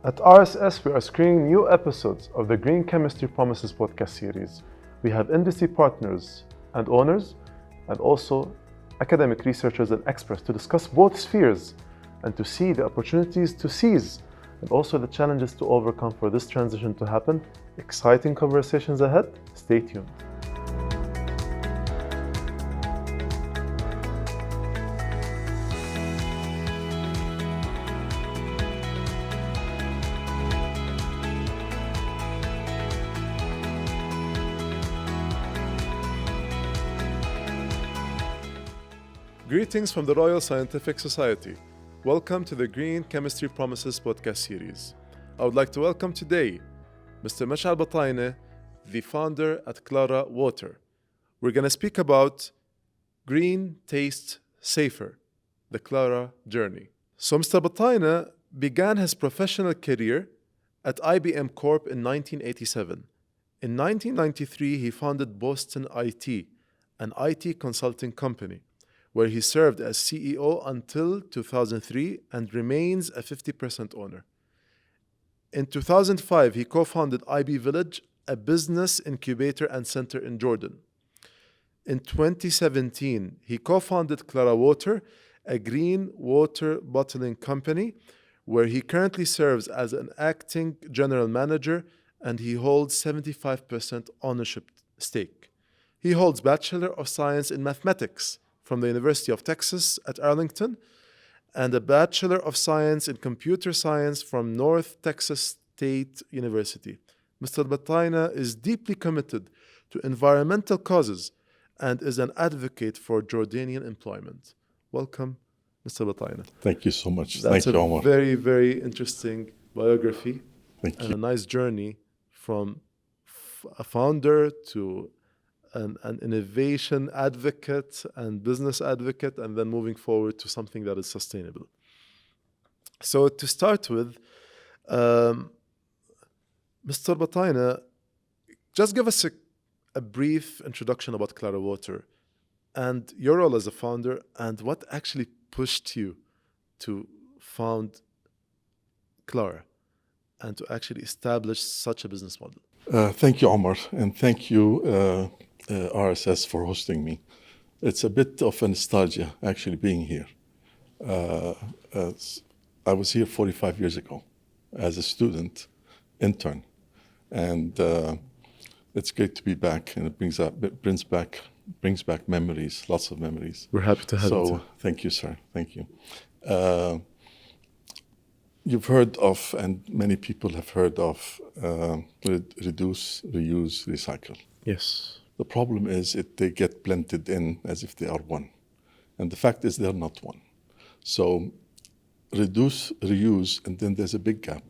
At RSS, we are screening new episodes of the Green Chemistry Promises podcast series. We have industry partners and owners, and also academic researchers and experts to discuss both spheres and to see the opportunities to seize and also the challenges to overcome for this transition to happen. Exciting conversations ahead. Stay tuned. Greetings from the Royal Scientific Society. Welcome to the Green Chemistry Promises podcast series. I would like to welcome today Mr. Mashal Albataineh, the founder at Clara Water. We're going to speak about Green Taste Safer, the Clara Journey. So Mr. Albataineh began his professional career at IBM Corp in 1987. In 1993, he founded Boston IT, an IT consulting company, where he served as CEO until 2003 and remains a 50% owner. In 2005, he co-founded IB Village, a business incubator and center in Jordan. In 2017, he co-founded Clara Water, a green water bottling company, where he currently serves as an acting general manager, and he holds 75% ownership stake. He holds Bachelor of Science in Mathematics from the University of Texas at Arlington, and a Bachelor of Science in Computer Science from North Texas State University. Mr. Albataineh is deeply committed to environmental causes and is an advocate for Jordanian employment. Welcome, Mr. Albataineh. Thank you so much. That's Thank you, Omar. Very, very interesting biography. Thank and you. a nice journey from a founder to an innovation advocate and business advocate, and then moving forward to something that is sustainable. So to start with, Mr. Albataineh, just give us a brief introduction about Clara Water and your role as a founder, and what actually pushed you to found Clara and to actually establish such a business model. Thank you, Omar, and thank you, RSS, for hosting me. It's a bit of a nostalgia actually being here. I was here 45 years ago as a student intern, and it's great to be back, and it brings back memories, lots of memories. We're happy to have you. So thank you, sir. Thank you. You've heard of, and many people have heard of, reduce, reuse, recycle. Yes. The problem is they get blended in as if they are one. And the fact is they're not one. So reduce, reuse, and then there's a big gap.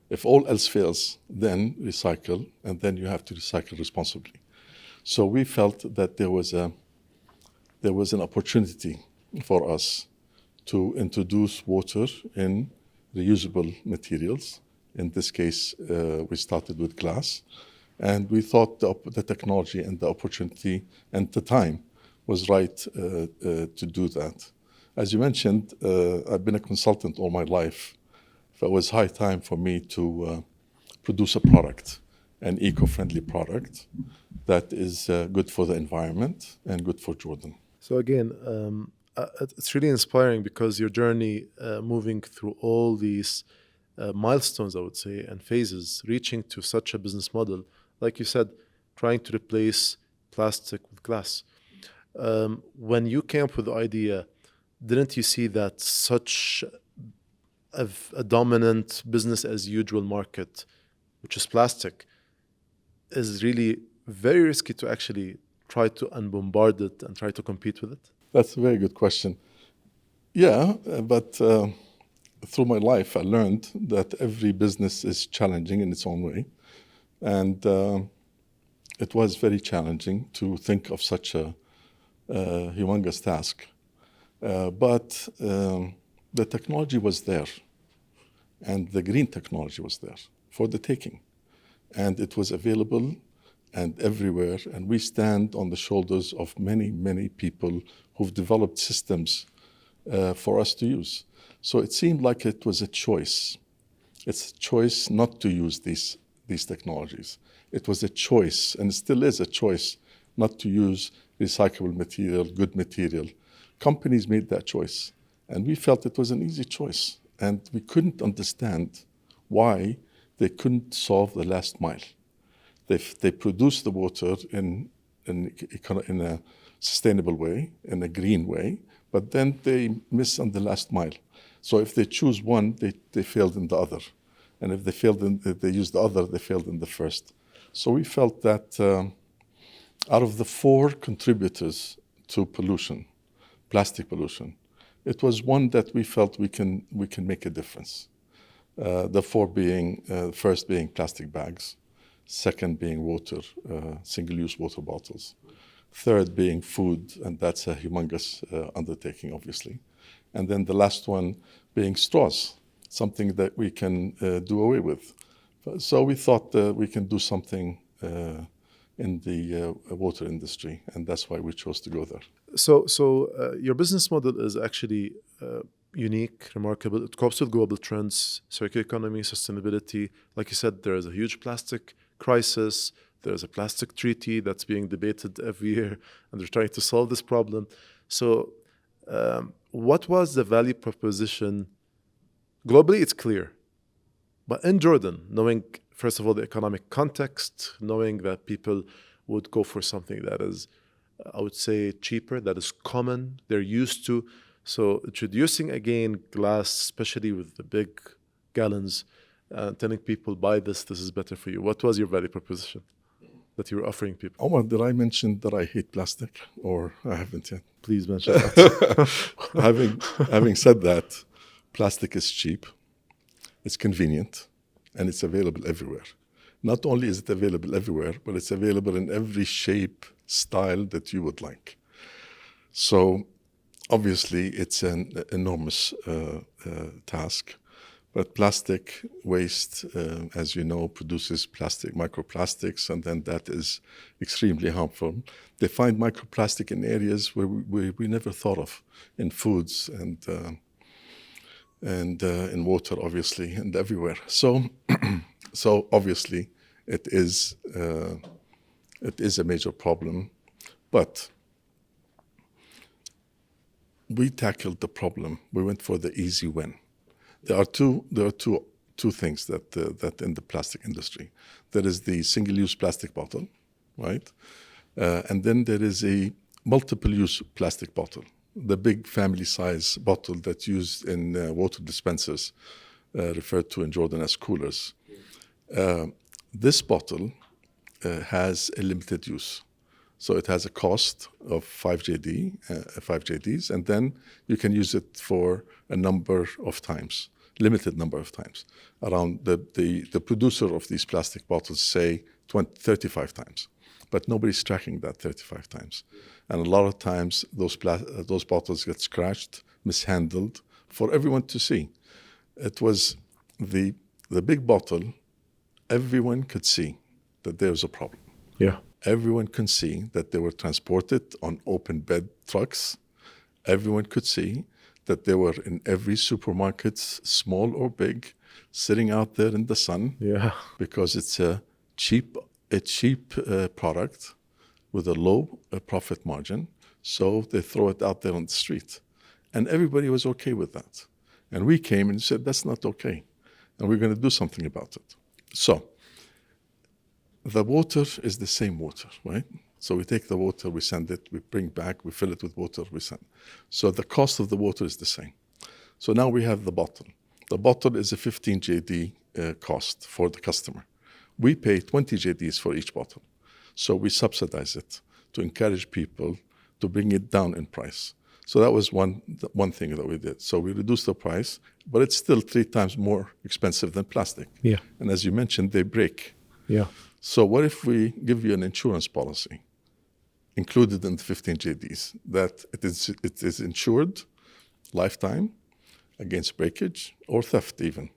If all else fails, then recycle, and then you have to recycle responsibly. So we felt that there was an opportunity for us to introduce water in reusable materials. In this case, we started with glass. And we thought the technology and the opportunity and the time was right to do that. As you mentioned, I've been a consultant all my life. So it was high time for me to produce a product, an eco-friendly product that is good for the environment and good for Jordan. So again, it's really inspiring because your journey moving through all these milestones, I would say, and phases, reaching to such a business model, like you said, trying to replace plastic with glass. When you came up with the idea, didn't you see that such a dominant business as usual market, which is plastic, is really very risky to actually try to unbombard it and try to compete with it? That's a very good question. Yeah, but through my life, I learned that every business is challenging in its own way. And it was very challenging to think of such a humongous task. But the technology was there, and the green technology was there for the taking. And it was available and everywhere. And we stand on the shoulders of many, many people who've developed systems for us to use. So it seemed like it was a choice. It's a choice not to use these technologies. It was a choice, and it still is a choice, not to use recyclable material, good material. Companies made that choice, and we felt it was an easy choice, and we couldn't understand why they couldn't solve the last mile. They produce the water in a sustainable way, in a green way, but then they miss on the last mile. So if they choose one, they failed in the other. And if they used the other, they failed in the first. So we felt that out of the 4 contributors to pollution, plastic pollution, it was one that we felt we can make a difference. The 4 being, first being plastic bags, second being water, single-use water bottles, third being food, and that's a humongous undertaking, obviously. And then the last one being straws, something that we can do away with. So we thought we can do something in the water industry, and that's why we chose to go there. So your business model is actually unique, remarkable. It copes with global trends, circular economy, sustainability. Like you said, there is a huge plastic crisis. There's a plastic treaty that's being debated every year, and they're trying to solve this problem. So what was the value proposition? Globally, it's clear. But in Jordan, knowing, first of all, the economic context, knowing that people would go for something that is, I would say, cheaper, that is common, they're used to. So introducing again glass, especially with the big gallons, telling people, buy this is better for you. What was your value proposition that you were offering people? Omar, did I mention that I hate plastic, or I haven't yet? Please mention that. Having said that, plastic is cheap, it's convenient, and it's available everywhere. Not only is it available everywhere, but it's available in every shape, style that you would like. So obviously it's an enormous task, but plastic waste, as you know, produces microplastics, and then that is extremely harmful. They find microplastic in areas where we never thought of, in foods and in water, obviously, and everywhere. So obviously it is a major problem, but we tackled the problem. We went for the easy win. There are two things that in the plastic industry. There is the single-use plastic bottle, right? And then there is a multiple-use plastic bottle, the big family-size bottle that's used in water dispensers, referred to in Jordan as coolers. This bottle has a limited use. So it has a cost of 5 JDs, and then you can use it for a number of times, limited number of times. Around the producer of these plastic bottles say 35 times, but nobody's tracking that 35 times. And a lot of times those bottles get scratched, mishandled, for everyone to see. It was the big bottle, everyone could see that there was a problem. Yeah. Everyone could see that they were transported on open bed trucks. Everyone could see that they were in every supermarket, small or big, sitting out there in the sun. Yeah. Because it's a cheap product with a low profit margin. So they throw it out there on the street. And everybody was okay with that. And we came and said, that's not okay. And we're going to do something about it. So the water is the same water, right? So we take the water, we send it, we bring back, we fill it with water, we send. So the cost of the water is the same. So now we have the bottle. The bottle is a 15 JD cost for the customer. We pay 20 JDs for each bottle. So we subsidize it to encourage people to bring it down in price. So that was one thing that we did. So we reduced the price, but it's still 3 times more expensive than plastic. Yeah. And as you mentioned, they break. Yeah. So what if we give you an insurance policy included in the 15 JDs that it is insured lifetime against breakage or theft even.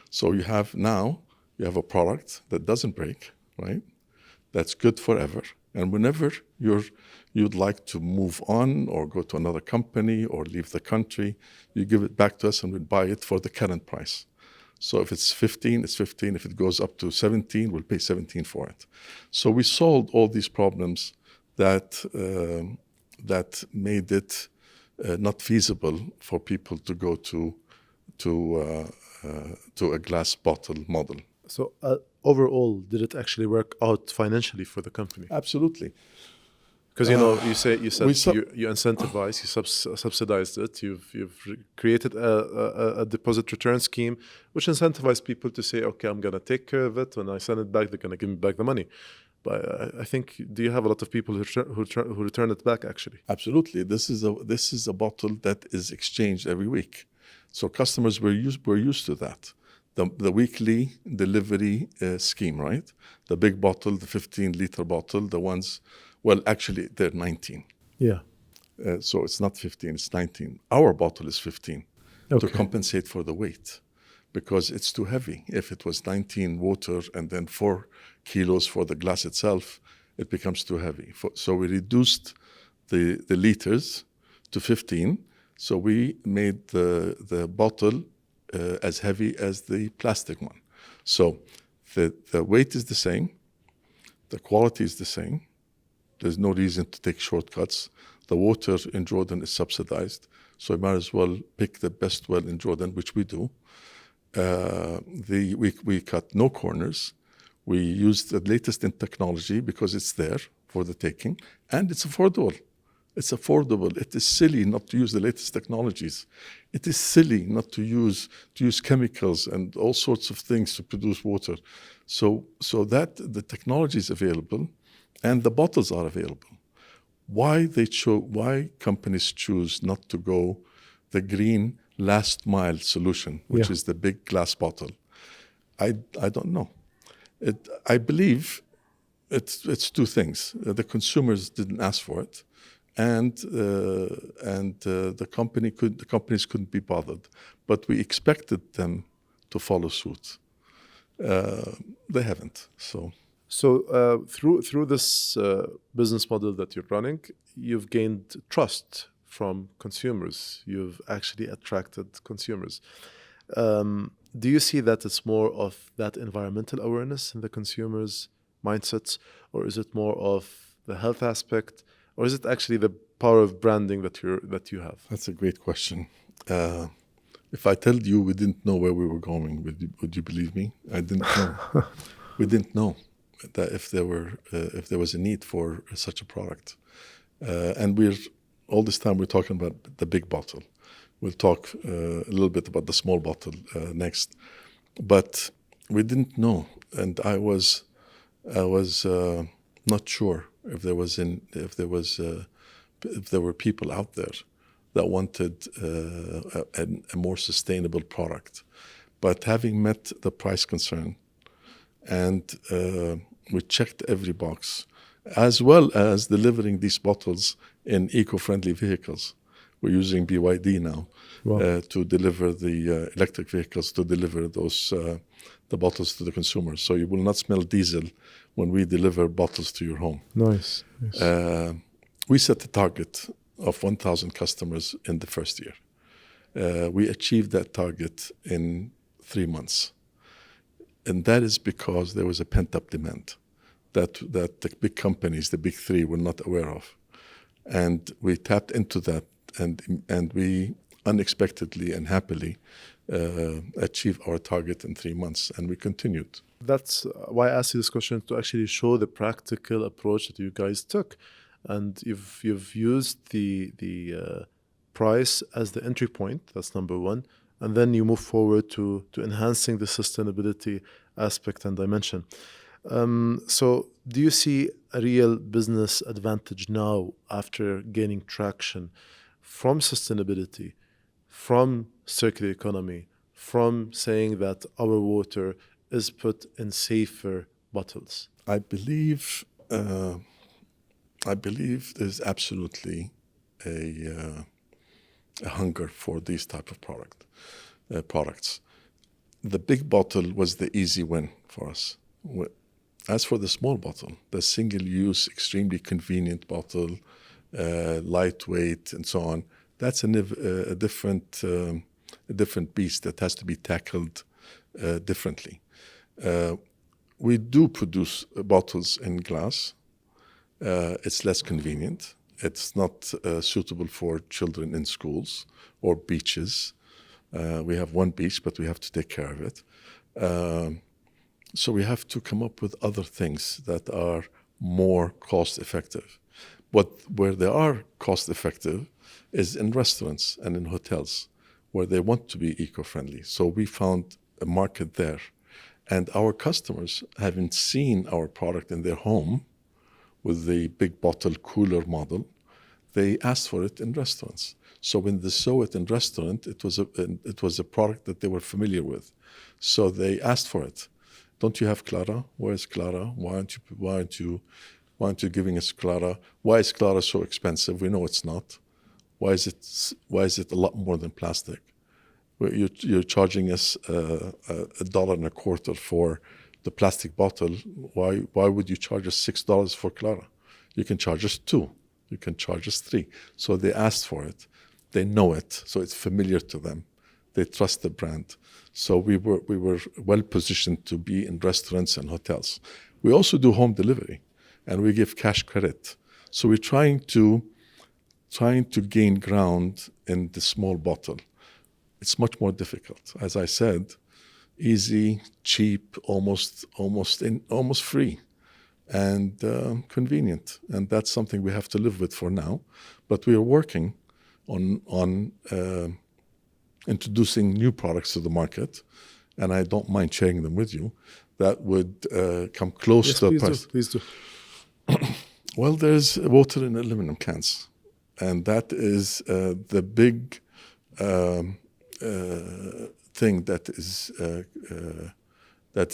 So you have a product that doesn't break, right? That's good forever. And whenever you'd like to move on or go to another company or leave the country, you give it back to us and we buy it for the current price. So if it's 15, it's 15. If it goes up to 17, we'll pay 17 for it. So we solved all these problems that made it not feasible for people to go to a glass bottle model. So overall, did it actually work out financially for the company? Absolutely. Because you said you incentivized, you subsidized it. You've created a deposit return scheme, which incentivized people to say, okay, I'm gonna take care of it. When I send it back, they're gonna give me back the money. But I think, do you have a lot of people who return it back actually? Absolutely. This is a bottle that is exchanged every week, so customers were used to that. The weekly delivery scheme, right? The big bottle, the 15-liter bottle, the ones. Well, actually, they're 19. Yeah. So it's not 15, it's 19. Our bottle is 15 to compensate for the weight, because it's too heavy. If it was 19 water and then 4 kilos for the glass itself, it becomes too heavy. So we reduced the liters to 15. So we made the bottle as heavy as the plastic one. So the weight is the same, the quality is the same. There's no reason to take shortcuts. The water in Jordan is subsidized, so you might as well pick the best well in Jordan, which we do. We cut no corners. We used the latest in technology because it's there for the taking, and it's affordable. It's affordable. It is silly not to use the latest technologies. It is silly not to use chemicals and all sorts of things to produce water. So that the technology is available, and the bottles are available. Why companies choose not to go the green last mile solution, which is the big glass bottle? I don't know. I believe it's two things. The consumers didn't ask for it, and the companies couldn't be bothered. But we expected them to follow suit. They haven't. So through this business model that you're running, you've gained trust from consumers. You've actually attracted consumers. Do you see that it's more of that environmental awareness in the consumers' mindsets, or is it more of the health aspect, or is it actually the power of branding that you have? That's a great question. If I told you we didn't know where we were going, would you believe me? I didn't know. We didn't know that if there was a need for such a product, and all this time we're talking about the big bottle. We'll talk a little bit about the small bottle next, but we didn't know, and I was not sure if there were people out there that wanted a more sustainable product. But having met the price concern, and we checked every box, as well as delivering these bottles in eco-friendly vehicles. We're using BYD now to deliver the electric vehicles, to deliver those the bottles to the consumers. So you will not smell diesel when we deliver bottles to your home. Nice. We set a target of 1,000 customers in the first year. We achieved that target in 3 months. And that is because there was a pent-up demand that the big companies, the big three, were not aware of. And we tapped into that, and we unexpectedly and happily achieved our target in 3 months, and we continued. That's why I asked you this question, to actually show the practical approach that you guys took. And you've used the price as the entry point. That's number one. And then you move forward to enhancing the sustainability aspect and dimension. So do you see a real business advantage now after gaining traction from sustainability, from circular economy, from saying that our water is put in safer bottles? I believe there's absolutely a hunger for these type of products. The big bottle was the easy win for us. As for the small bottle, the single-use, extremely convenient bottle, lightweight, and so on, that's a different beast that has to be tackled differently. We do produce bottles in glass. It's less convenient. It's not suitable for children in schools or beaches. We have one beach, but we have to take care of it. So we have to come up with other things that are more cost effective. Where they are cost effective is in restaurants and in hotels, where they want to be eco-friendly. So we found a market there. And our customers, having seen our product in their home with the big bottle cooler model, they asked for it in restaurants. So when they saw it in restaurant, it was a product that they were familiar with. So they asked for it. Don't you have Clara? Where's Clara? Why aren't you giving us Clara? Why is Clara so expensive? We know it's not. Why is it a lot more than plastic? You're charging us $1.25 for the plastic bottle. Why would you charge us $6 for Clara? You can charge us $2. You can charge us $3. So they asked for it. They know it, so it's familiar to them. They trust the brand. So we were well positioned to be in restaurants and hotels. We also do home delivery, and we give cash credit. So we're trying to gain ground in the small bottle. It's much more difficult. As I said, easy, cheap, almost free, and convenient. And that's something we have to live with for now. But we are working on introducing new products to the market, and I don't mind sharing them with you, that would come close to the price. Please do. Well, there's water in aluminum cans, and that is the big thing that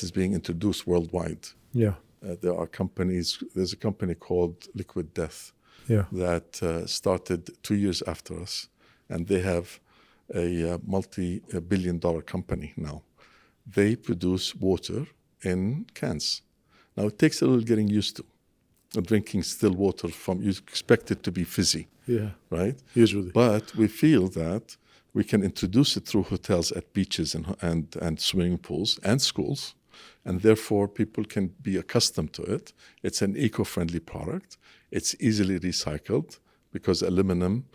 is being introduced worldwide. Yeah. There's a company called Liquid Death that started 2 years after us, and they have a multi-billion-dollar company now. They produce water in cans. Now, it takes a little getting used to. Drinking still water you expect it to be fizzy, right? Usually. But we feel that we can introduce it through hotels at beaches and swimming pools and schools, and therefore people can be accustomed to it. It's an eco-friendly product. It's easily recycled because aluminum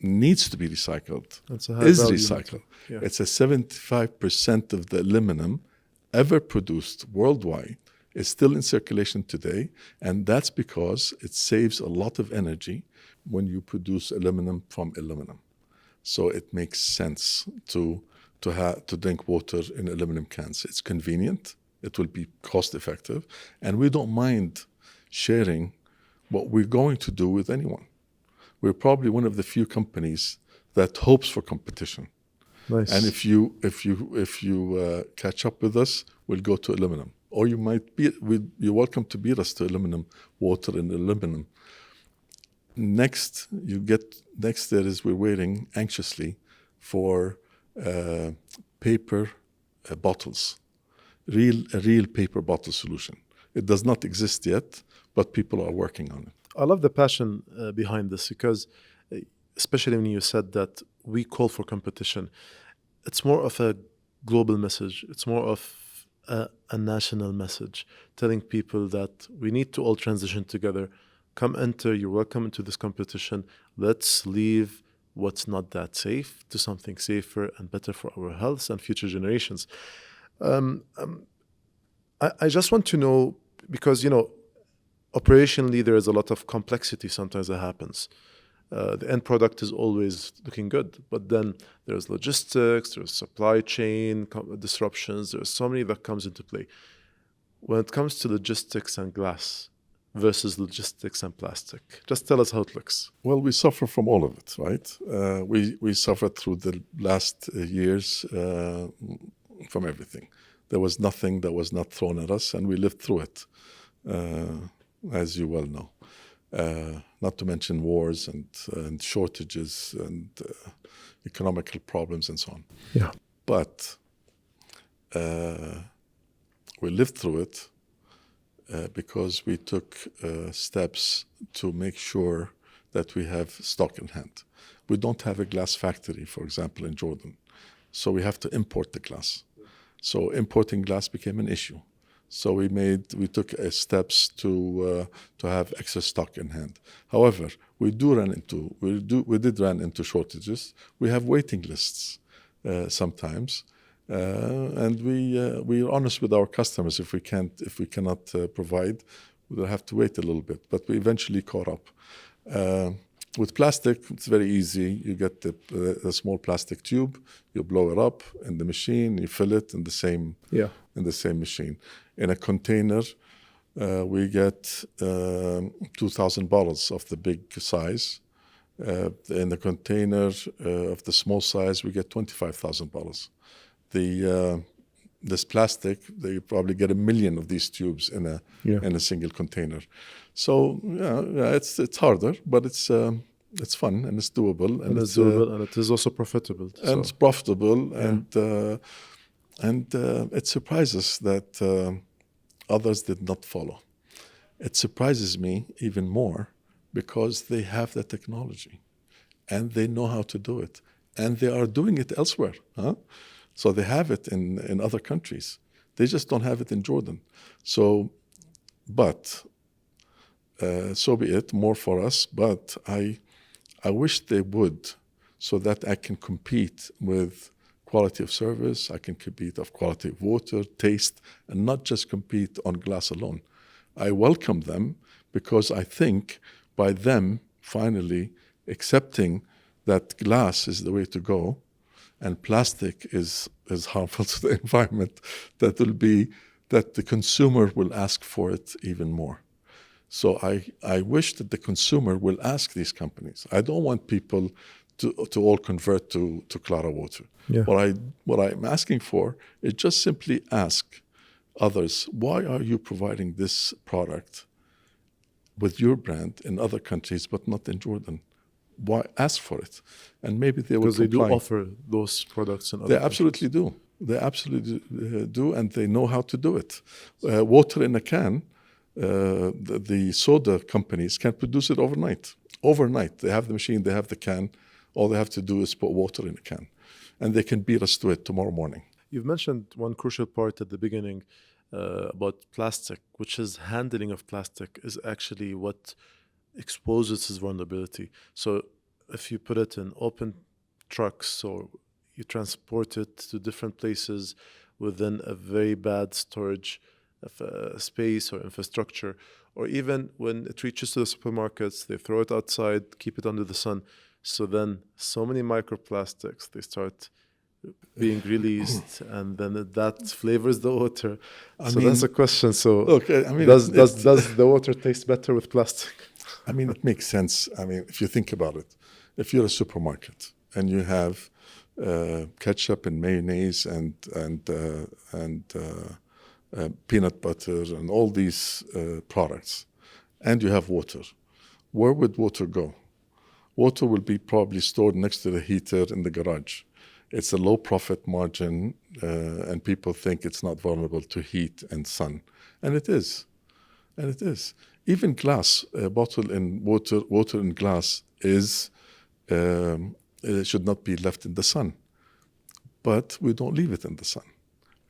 needs to be recycled. Is recycled. Yeah. It's 75% of the aluminum ever produced worldwide is still in circulation today, and that's because it saves a lot of energy when you produce aluminum from aluminum. So it makes sense to drink water in aluminum cans. It's convenient, it will be cost effective, and we don't mind sharing what we're going to do with anyone. We're probably one of the few companies that hopes for competition. Nice. And if you catch up with us, we'll go to aluminum. Or you're welcome to beat us to aluminum, water and aluminum. Next we're waiting anxiously for paper bottles, a real paper bottle solution. It does not exist yet, but people are working on it. I love the passion behind this because, especially when you said that we call for competition, it's more of a global message. It's more of a national message, telling people that we need to all transition together. You're welcome into this competition. Let's leave what's not that safe to something safer and better for our health and future generations. I just want to know, because, operationally there is a lot of complexity sometimes that happens. The end product is always looking good, but then there's logistics, there's supply chain disruptions, there's so many that comes into play. When it comes to logistics and glass versus logistics and plastic, just tell us how it looks. Well, we suffer from all of it, right? We suffered through the last years from everything. There was nothing that was not thrown at us, and we lived through it, as you well know. Not to mention wars and shortages and economical problems and so on. Yeah. But we lived through it because we took steps to make sure that we have stock in hand. We don't have a glass factory, for example, in Jordan, so we have to import the glass. So importing glass became an issue. So we took steps to have extra stock in hand. However, we did run into shortages. We have waiting lists sometimes, and we're honest with our customers. If we cannot provide, we'll have to wait a little bit. But we eventually caught up. With plastic, it's very easy. You get a small plastic tube, you blow it up in the machine, you fill it in the same machine. In a container, we get 2,000 bottles of the big size. In the container of the small size, we get 25,000 bottles. This plastic, they probably get 1 million of these tubes in a single container. So it's harder, but it's fun and it's doable, and it is also profitable. And it's profitable, and it surprises that others did not follow. It surprises me even more because they have the technology and they know how to do it, and they are doing it elsewhere. So they have it in other countries. They just don't have it in Jordan. So be it, more for us. But I wish they would, so that I can compete with quality of service, I can compete of quality of water, taste, and not just compete on glass alone. I welcome them because I think by them finally accepting that glass is the way to go and plastic is harmful to the environment, that the consumer will ask for it even more. So I wish that the consumer will ask these companies. I don't want people to all convert to Clara water. Yeah. What I'm asking for is just simply ask others, why are you providing this product with your brand in other countries but not in Jordan? Why ask for it? And maybe they will comply. Because they do offer those products in other countries. Absolutely do. They absolutely do, and they know how to do it. Water in a can, the soda companies can produce it overnight. Overnight, they have the machine, they have the can. All they have to do is put water in a can, and they can beat us to it tomorrow morning. You've mentioned one crucial part at the beginning about plastic, which is handling of plastic is actually what exposes its vulnerability. So if you put it in open trucks or you transport it to different places within a very bad storage of space or infrastructure, or even when it reaches to the supermarkets, they throw it outside, keep it under the sun. So then so many microplastics, they start being released, and then that flavors the water. That's a question. So look, does the water taste better with plastic? I mean, it makes sense. I mean, if you think about it, if you're a supermarket and you have ketchup and mayonnaise and peanut butter and all these products, and you have water, where would water go? Water will be probably stored next to the heater in the garage. It's a low profit margin, and people think it's not vulnerable to heat and sun. And it is. And it is. Even glass, bottle in water in glass it should not be left in the sun. But we don't leave it in the sun.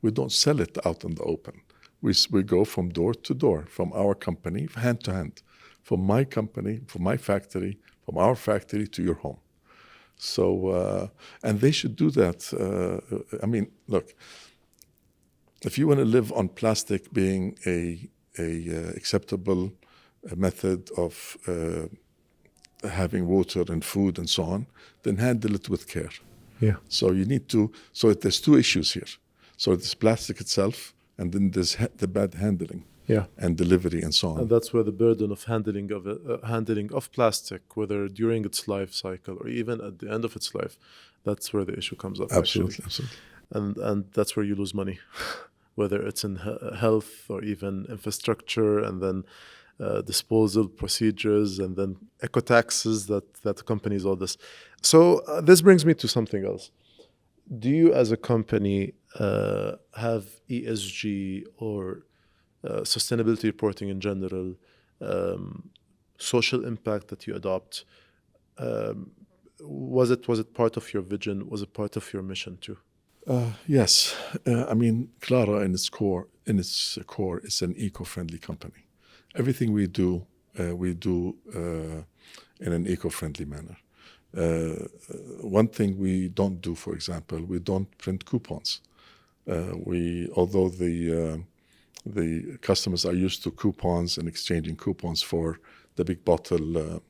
We don't sell it out in the open. We go from door to door, from our company, hand to hand, from my company, from my factory, from our factory to your home. So, and they should do that. I mean, look, if you want to live on plastic being a acceptable method of having water and food and so on, then handle it with care. Yeah. So you need to. So there's two issues here. So there's plastic itself, and then there's the bad handling. Yeah. And delivery and so on. And that's where the burden of handling of plastic, whether during its life cycle or even at the end of its life, that's where the issue comes up. Absolutely, actually. absolutely. And that's where you lose money, whether it's in health or even infrastructure, and then disposal procedures, and then eco taxes that accompanies all this. So this brings me to something else. Do you, as a company, have ESG or sustainability reporting in general, social impact that you adopt? Was it part of your vision? Was it part of your mission too? Yes, I mean, Clara in its core is an eco-friendly company. Everything we do in an eco-friendly manner. One thing we don't do, for example, we don't print coupons. Although the customers are used to coupons and exchanging coupons for the big bottle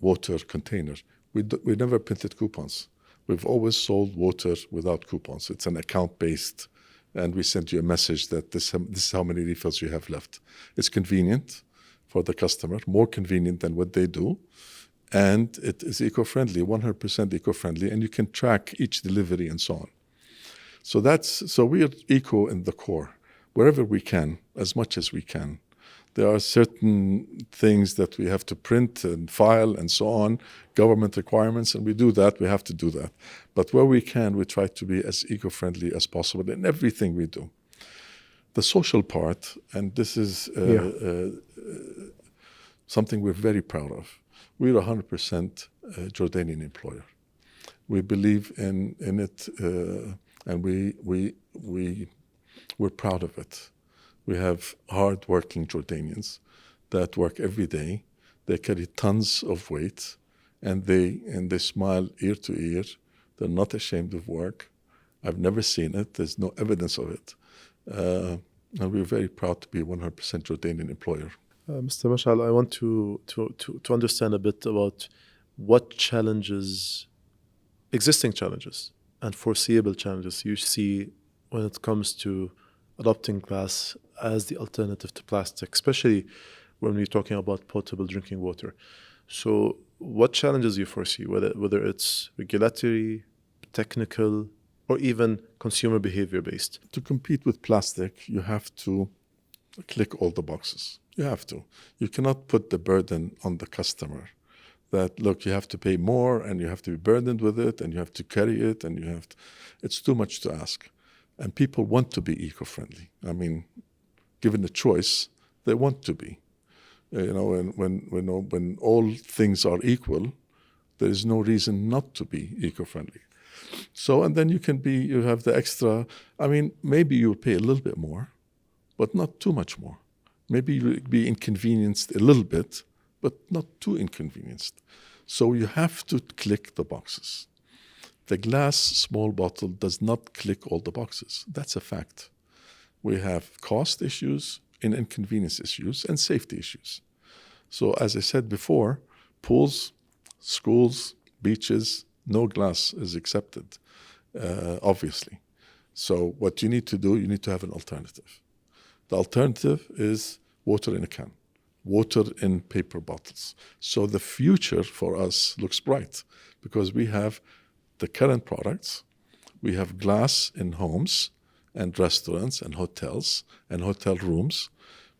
water container, we never printed coupons. We've always sold water without coupons. It's an account-based, and we send you a message that this is how many refills you have left. It's convenient for the customer, more convenient than what they do, and it is eco-friendly, 100% eco-friendly, and you can track each delivery and so on. So we are eco in the core, wherever we can, as much as we can. There are certain things that we have to print and file and so on, government requirements, and we do that, we have to do that. But where we can, we try to be as eco-friendly as possible in everything we do. The social part, and this is something we're very proud of. We're a 100% Jordanian employer. We believe in it, and we're proud of it. We have hard-working Jordanians that work every day. They carry tons of weight, and they smile ear to ear. They're not ashamed of work. I've never seen it. There's no evidence of it. And we're very proud to be a 100% Jordanian employer. Mr. Mashal, I want to understand a bit about what challenges, existing challenges and foreseeable challenges you see when it comes to adopting glass as the alternative to plastic, especially when we're talking about potable drinking water. So what challenges you foresee, whether it's regulatory, technical, or even consumer behavior based? To compete with plastic, you have to click all the boxes. You have to. You cannot put the burden on the customer that, look, you have to pay more and you have to be burdened with it and you have to carry it and it's too much to ask. And people want to be eco-friendly. I mean, given the choice, they want to be. When all things are equal, there is no reason not to be eco-friendly. So, and then you have the extra, I mean, maybe you'll pay a little bit more, but not too much more. Maybe you'll be inconvenienced a little bit, but not too inconvenienced. So you have to click the boxes. The glass small bottle does not click all the boxes. That's a fact. We have cost issues and inconvenience issues and safety issues. So as I said before, pools, schools, beaches, no glass is accepted, obviously. So what you need to do, you need to have an alternative. The alternative is water in a can, water in paper bottles. So the future for us looks bright because we have the current products, we have glass in homes and restaurants and hotels and hotel rooms,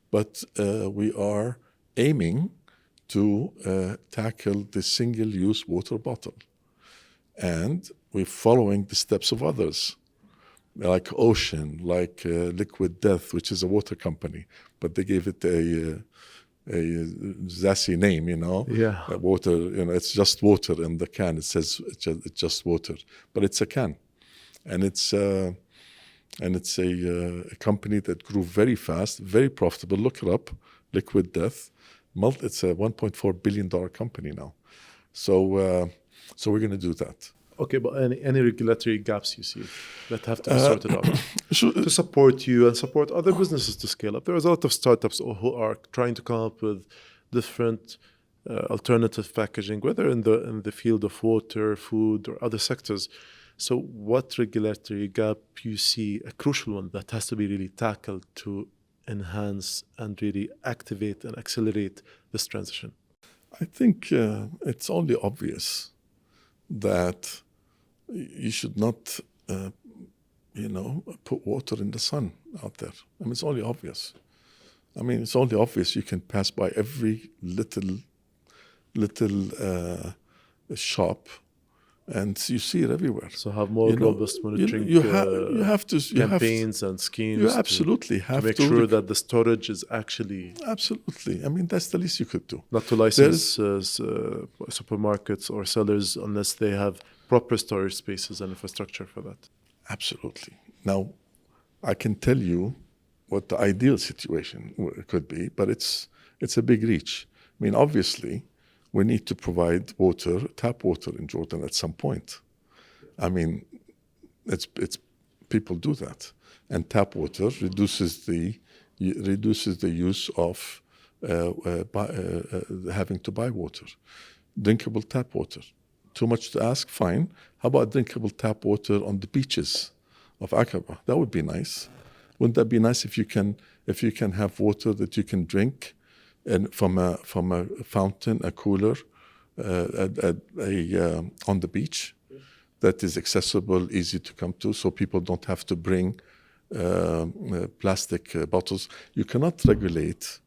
but we are aiming to tackle the single-use water bottle. And we're following the steps of others, like Ocean, like Liquid Death, which is a water company, but they gave it a zassy name, Yeah. Water, it's just water in the can. It says it's just water, but it's a can, and it's a company that grew very fast, very profitable. Look it up, Liquid Death. It's a $1.4 billion company now. So we're going to do that. Okay, but any regulatory gaps you see that have to be sorted out to support you and support other businesses to scale up? There's a lot of startups who are trying to come up with different alternative packaging, whether in the field of water, food, or other sectors. So what regulatory gap you see, a crucial one that has to be really tackled to enhance and really activate and accelerate this transition? I think it's only obvious that you should not, put water in the sun out there. I mean, it's only obvious. It's only obvious. You can pass by every little shop And you see it everywhere. So have more robust monitoring you have to campaigns and schemes. You absolutely have to make sure that the storage is actually... Absolutely. I mean, that's the least you could do. Not to license supermarkets or sellers unless they have proper storage spaces and infrastructure for that. Absolutely. Now, I can tell you what the ideal situation could be, but it's a big reach. I mean, obviously, we need to provide water, tap water in Jordan at some point. I mean, it's people do that, and tap water reduces the use of having to buy water. Drinkable tap water. Too much to ask? Fine. How about drinkable tap water on the beaches of Aqaba? That would be nice. Wouldn't that be nice if you can have water that you can drink and from a fountain, a cooler, on the beach that is accessible, easy to come to, so people don't have to bring plastic bottles. You cannot regulate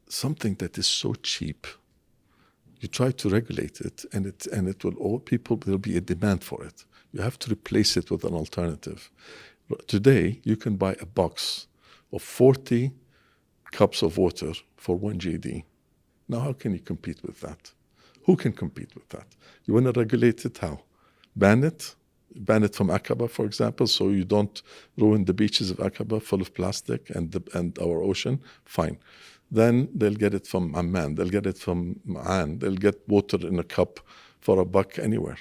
something that is so cheap. You try to regulate it, and it will there'll be a demand for it. You have to replace it with an alternative. Today, you can buy a box of 40 cups of water for 1 JD. Now, how can you compete with that? Who can compete with that? You want to regulate it? How? Ban it? Ban it from Aqaba, for example, so you don't ruin the beaches of Aqaba full of plastic and our ocean? Fine. Then they'll get it from Amman, they'll get it from Ma'an, they'll get water in a cup for $1 anywhere.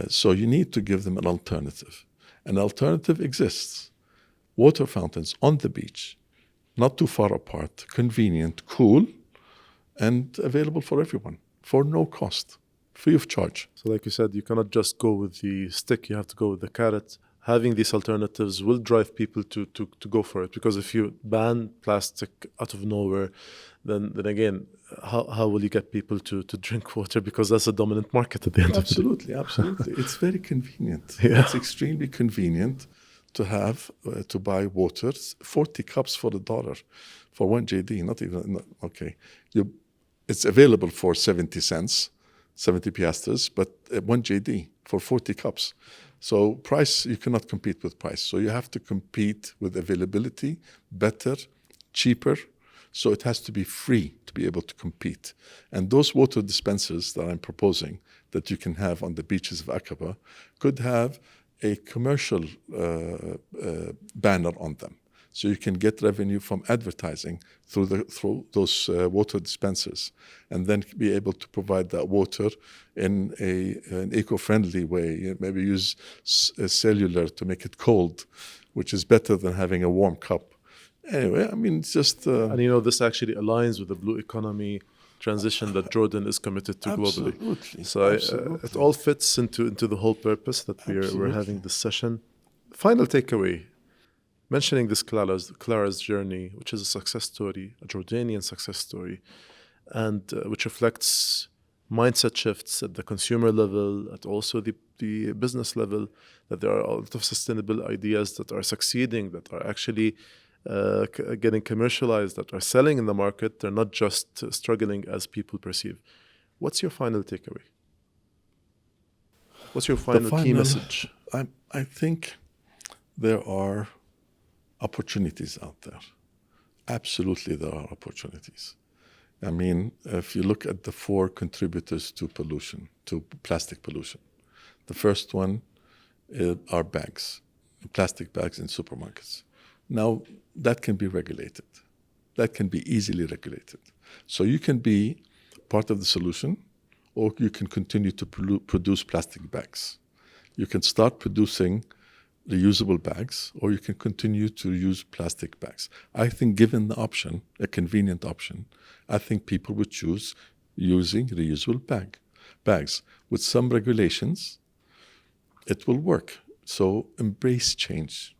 So you need to give them an alternative. An alternative exists. Water fountains on the beach, not too far apart, convenient, cool, and available for everyone for no cost, free of charge. So like you said, you cannot just go with the stick, you have to go with the carrot. Having these alternatives will drive people to go for it, because if you ban plastic out of nowhere, then again, how will you get people to drink water? Because that's a dominant market at the end of the day. Absolutely. It's very convenient. Yeah. It's extremely convenient to have to buy water, 40 cups for $1 for 1 JD. Not even okay. It's available for 70 cents, 70 piastres, but 1 JD for 40 cups. So price, you cannot compete with price. So you have to compete with availability, better, cheaper. So it has to be free to be able to compete. And those water dispensers that I'm proposing that you can have on the beaches of Aqaba could have a commercial banner on them. So you can get revenue from advertising through those water dispensers, and then be able to provide that water in an eco-friendly way. Maybe use cellular to make it cold, which is better than having a warm cup. Anyway, I mean, it's just... And this actually aligns with the blue economy transition that Jordan is committed to globally. Absolutely. So it all fits into the whole purpose that we're having this session. Final takeaway. Mentioning this Clara's Journey, which is a success story, a Jordanian success story, and which reflects mindset shifts at the consumer level, at also the business level, that there are a lot of sustainable ideas that are succeeding, that are actually getting commercialized, that are selling in the market. They're not just struggling as people perceive. What's your final takeaway? What's your final key message? I think there are opportunities out there. Absolutely, there are opportunities. I mean, if you look at the 4 contributors to pollution, to plastic pollution, the first one are bags, plastic bags in supermarkets. Now, that can be regulated. That can be easily regulated. So you can be part of the solution, or you can continue to produce plastic bags. You can start producing reusable bags, or you can continue to use plastic bags. I think given the option, a convenient option, I think people would choose using reusable bags. With some regulations, it will work. So embrace change.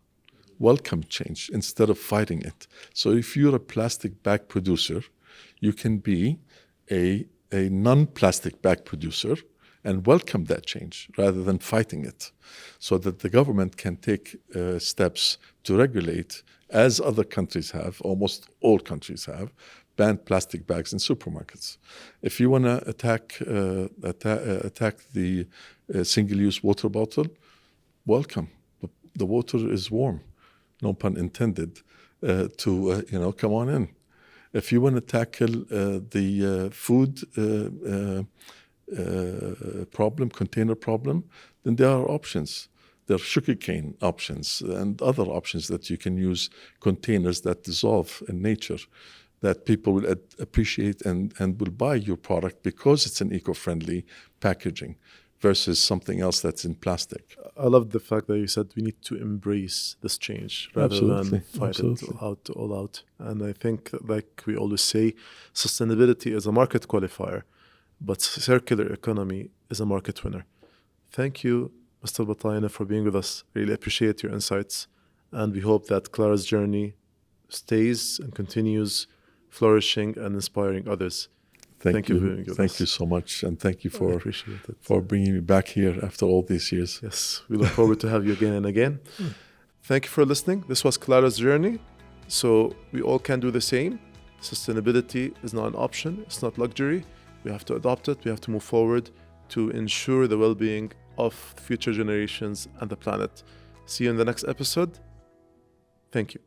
Welcome change instead of fighting it. So if you're a plastic bag producer, you can be a non-plastic bag producer and welcome that change rather than fighting it, so that the government can take steps to regulate, as other countries have, almost all countries have, ban plastic bags in supermarkets. If you want to attack the single-use water bottle, welcome. The water is warm, no pun intended, come on in. If you want to tackle the food problem, container problem, then there are options. There are sugarcane options and other options that you can use, containers that dissolve in nature, that people will appreciate and will buy your product because it's an eco-friendly packaging versus something else that's in plastic. I love the fact that you said we need to embrace this change rather than fight it all out. And I think, like we always say, sustainability is a market qualifier, but circular economy is a market winner. Thank you, Mr. Albataineh, for being with us. Really appreciate your insights. And we hope that Clara's journey stays and continues flourishing and inspiring others. Thank you. For being with us. Thank you so much. And thank you for bringing me back here after all these years. Yes, we look forward to have you again and again. Thank you for listening. This was Clara's Journey. So we all can do the same. Sustainability is not an option. It's not luxury. We have to adopt it. We have to move forward to ensure the well-being of future generations and the planet. See you in the next episode. Thank you.